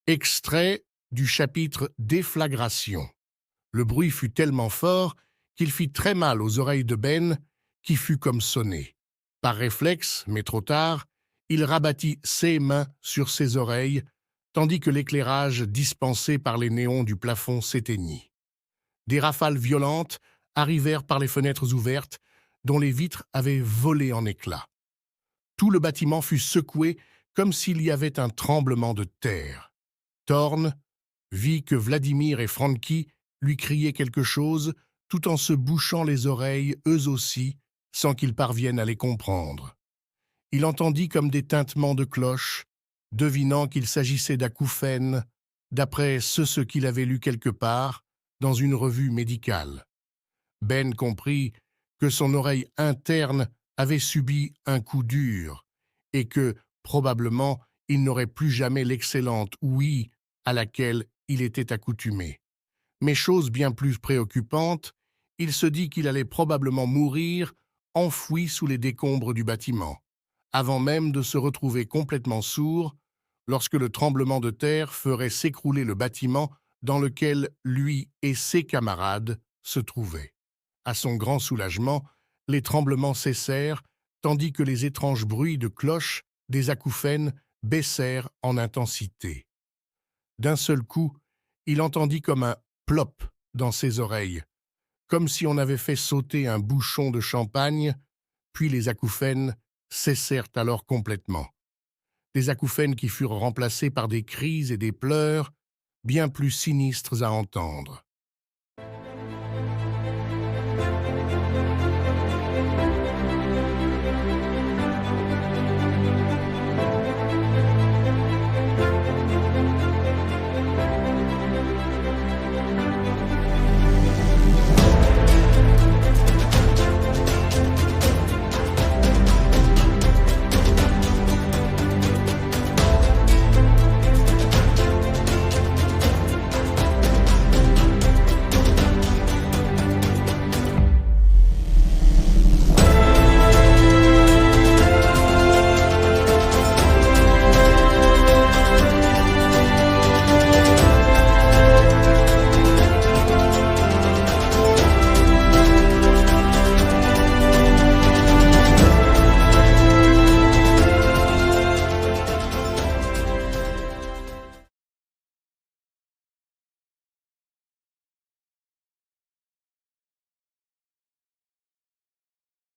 Extrait du chapitre Déflagration. Le bruit fut tellement fort qu'il fit très mal aux oreilles de Ben, qui fut comme sonné. Par réflexe, mais trop tard, il rabattit ses mains sur ses oreilles, tandis que l'éclairage dispensé par les néons du plafond s'éteignit. Des rafales violentes arrivèrent par les fenêtres ouvertes, dont les vitres avaient volé en éclats. Tout le bâtiment fut secoué comme s'il y avait un tremblement de terre. Thorne vit que Vladimir et Franky lui criaient quelque chose, tout en se bouchant les oreilles, eux aussi, sans qu'ils parviennent à les comprendre. Il entendit comme des tintements de cloches, devinant qu'il s'agissait d'acouphènes, d'après ce qu'il avait lu quelque part, dans une revue médicale. Ben comprit que son oreille interne avait subi un coup dur, et que, probablement, il n'aurait plus jamais l'excellente ouïe à laquelle il était accoutumé. Mais chose bien plus préoccupante, il se dit qu'il allait probablement mourir enfoui sous les décombres du bâtiment, avant même de se retrouver complètement sourd lorsque le tremblement de terre ferait s'écrouler le bâtiment dans lequel lui et ses camarades se trouvaient. À son grand soulagement, les tremblements cessèrent, tandis que les étranges bruits de cloches des acouphènes baissèrent en intensité. D'un seul coup, il entendit comme un plop dans ses oreilles, comme si on avait fait sauter un bouchon de champagne, puis les acouphènes cessèrent alors complètement. Des acouphènes qui furent remplacés par des cris et des pleurs bien plus sinistres à entendre.